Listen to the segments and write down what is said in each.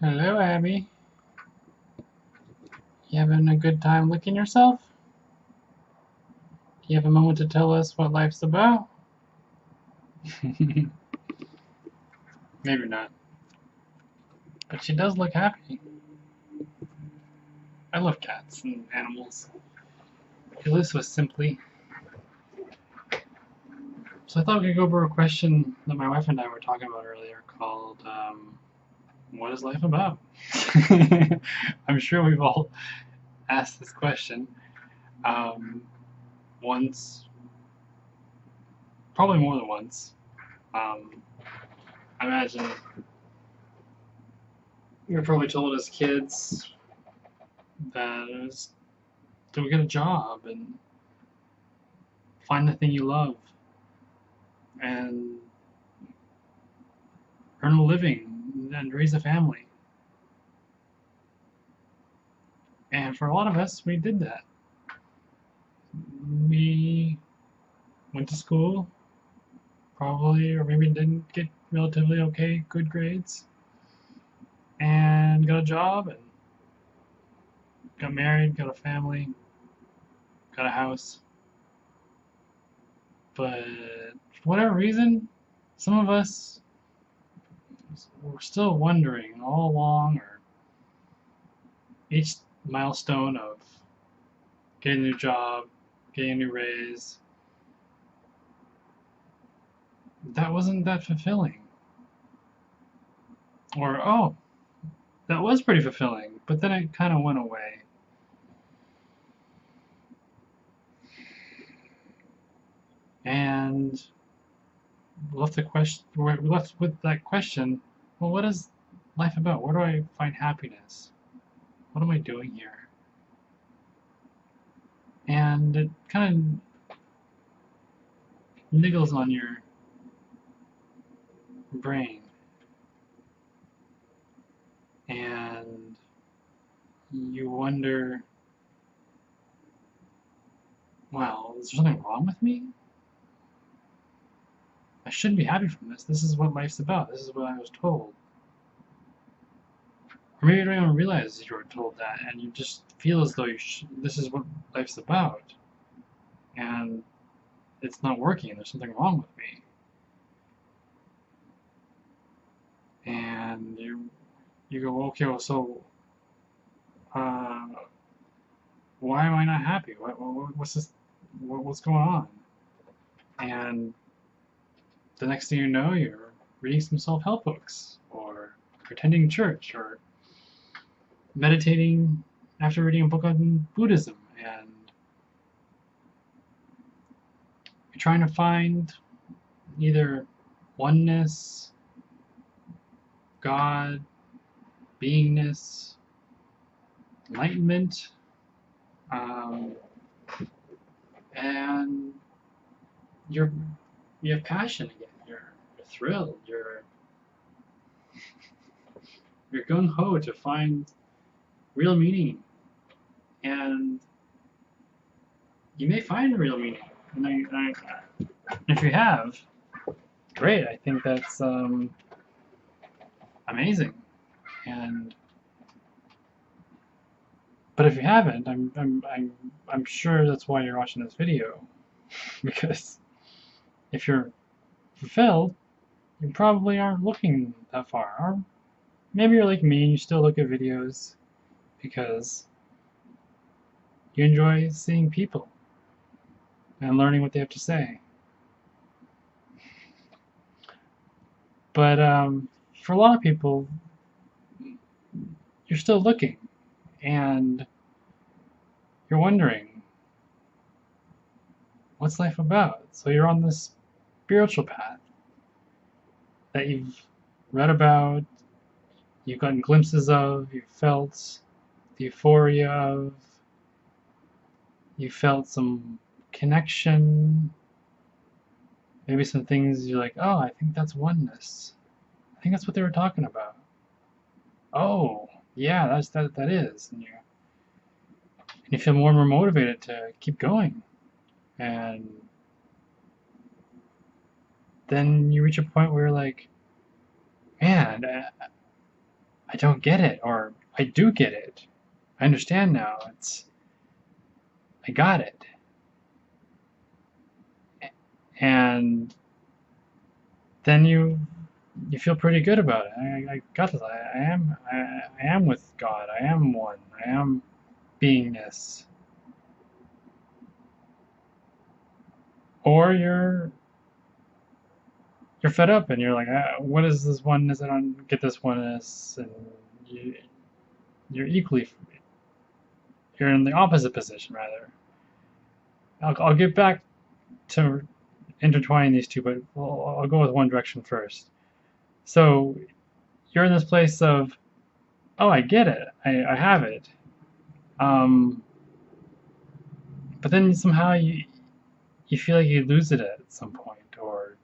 Hello, Abby. You having a good time licking yourself? Do you have a moment to tell us what life's about? Maybe not. But she does look happy. I love cats and animals. She lives so simply. So I thought we could go over a question that my wife and I were talking about earlier called, what is life about? I'm sure we've all asked this question um, once, probably more than once. I imagine we were probably told as kids that it was to get a job and find the thing you love and earn a living and raise a family. And for a lot of us, we did that. We went to school, probably, or maybe didn't get relatively okay, good grades, and got a job and got married, got a family, got a house. But for whatever reason, some of us were still wondering all along, or each milestone of getting a new job, getting a new raise, that wasn't that fulfilling. Or, oh, that was pretty fulfilling, but then it kind of went away. And we're left with that question, well, what is life about? Where do I find happiness? What am I doing here? And it kind of niggles on your brain. And you wonder, well, is there something wrong with me? I shouldn't be happy from this. This is what life's about. This is what I was told. Or maybe you don't even realize you were told that, and you just feel as though this is what life's about, and it's not working. There's something wrong with me, and you go, okay, well, so uh, why am I not happy? What's this? What's going on? And the next thing you know, you're reading some self-help books, or attending church, or meditating after reading a book on Buddhism, and you're trying to find either oneness, God, beingness, enlightenment, um, and you're you have passion again. You're thrilled. You're gung ho to find real meaning, and you may find real meaning. And if you have, great. I think that's amazing. And but if you haven't, I'm sure that's why you're watching this video, because if you're fulfilled, you probably aren't looking that far. Or maybe you're like me and you still look at videos because you enjoy seeing people and learning what they have to say. But for a lot of people, you're still looking and you're wondering, what's life about? So you're on this spiritual path that you've read about, you've gotten glimpses of, you've felt the euphoria of, you felt some connection, maybe some things you're like, oh, I think that's oneness. I think that's what they were talking about. Oh, yeah, that is. And you feel more and more motivated to keep going. And then you reach a point where you're like, man, I don't get it, or I do get it. I understand now. I got it. And then you feel pretty good about it. I got this. I am with God. I am one. I am beingness. Or you're fed up and you're like, what is this oneness? I don't get this oneness, and you you're equally you're in the opposite position rather. I'll get back to intertwining these two, but I'll go with one direction first. So you're in this place of, oh, I get it. I have it. Um, but then somehow you feel like you lose it at some point, or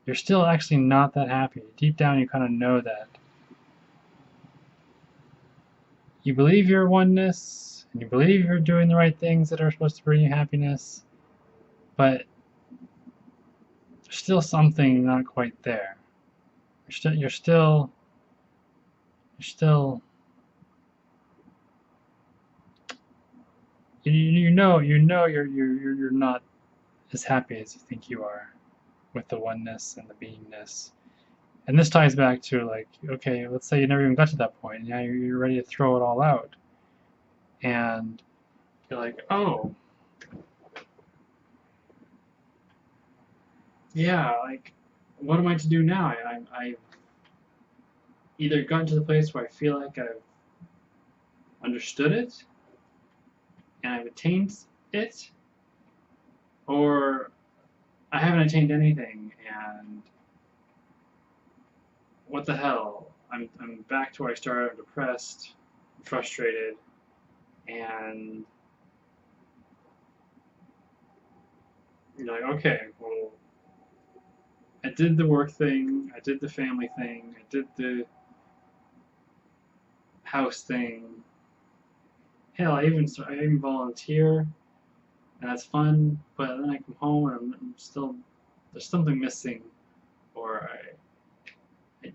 you're still actually not that happy. Deep down, you kind of know that you believe you're oneness, and you believe you're doing the right things that are supposed to bring you happiness, but there's still something not quite there. You're still, you know you're not as happy as you think you are with the oneness and the beingness. And this ties back to like, okay, let's say you never even got to that point, and now you're ready to throw it all out, and you're like, oh, yeah, like, what am I to do now? I've either gotten to the place where I feel like I've understood it and I've attained it, or I haven't attained anything, and what the hell? I'm back to where I started. I'm depressed, frustrated, and you're like, okay, well, I did the work thing, I did the family thing, I did the house thing. Hell, I even volunteer, and that's fun. But then I come home and I'm still there's something missing, or I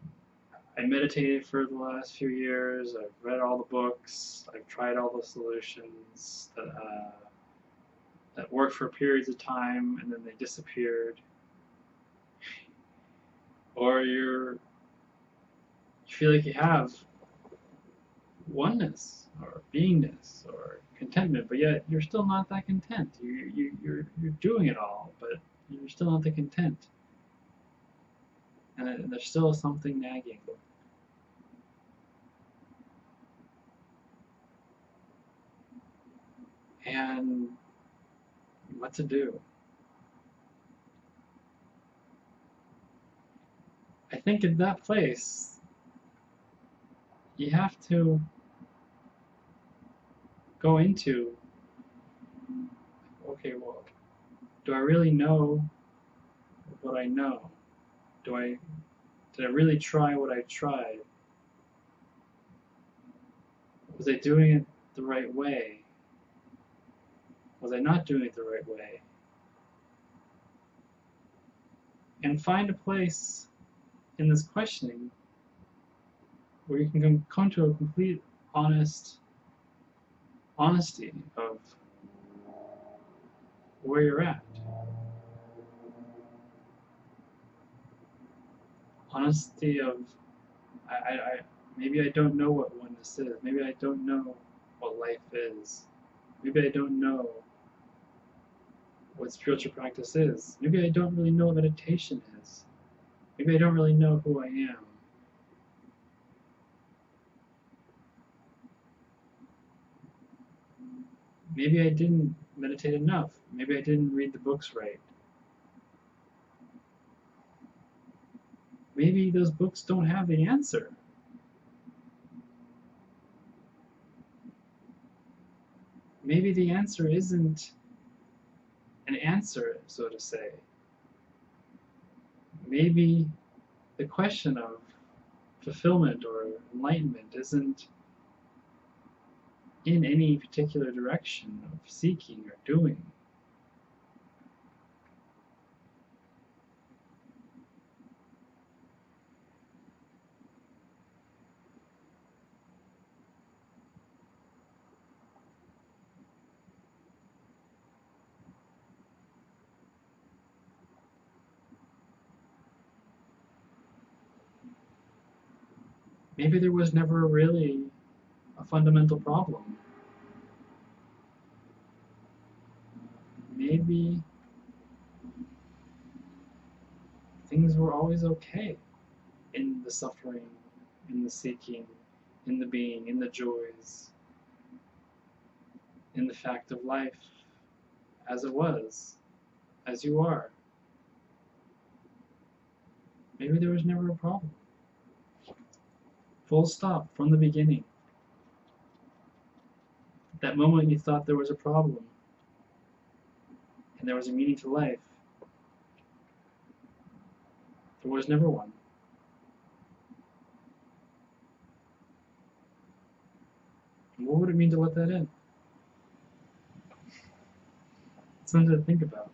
I meditated for the last few years. I've read all the books. I've tried all the solutions that worked for periods of time, and then they disappeared. Or you feel like you have oneness or beingness or contentment, but yet you're still not that content. You're doing it all, but you're still not that content, and there's still something nagging. And what to do? I think in that place, you have to go into, okay, well, do I really know what I know? Do I did I really try what I tried? Was I doing it the right way? Was I not doing it the right way? And find a place in this questioning where you can come to a complete honesty of where you're at. Honesty of I maybe I don't know what oneness is. Maybe I don't know what life is. Maybe I don't know what spiritual practice is. Maybe I don't really know what meditation is. Maybe I don't really know who I am. Maybe I didn't meditate enough. Maybe I didn't read the books right. Maybe those books don't have the answer. Maybe the answer isn't an answer, so to say. Maybe the question of fulfillment or enlightenment isn't in any particular direction of seeking or doing. Maybe there was never really a fundamental problem. Maybe things were always okay in the suffering, in the seeking, in the being, in the joys, in the fact of life as it was, as you are. Maybe there was never a problem. Full stop from the beginning. That moment you thought there was a problem and there was a meaning to life, there was never one. What would it mean to let that in? It's something to think about.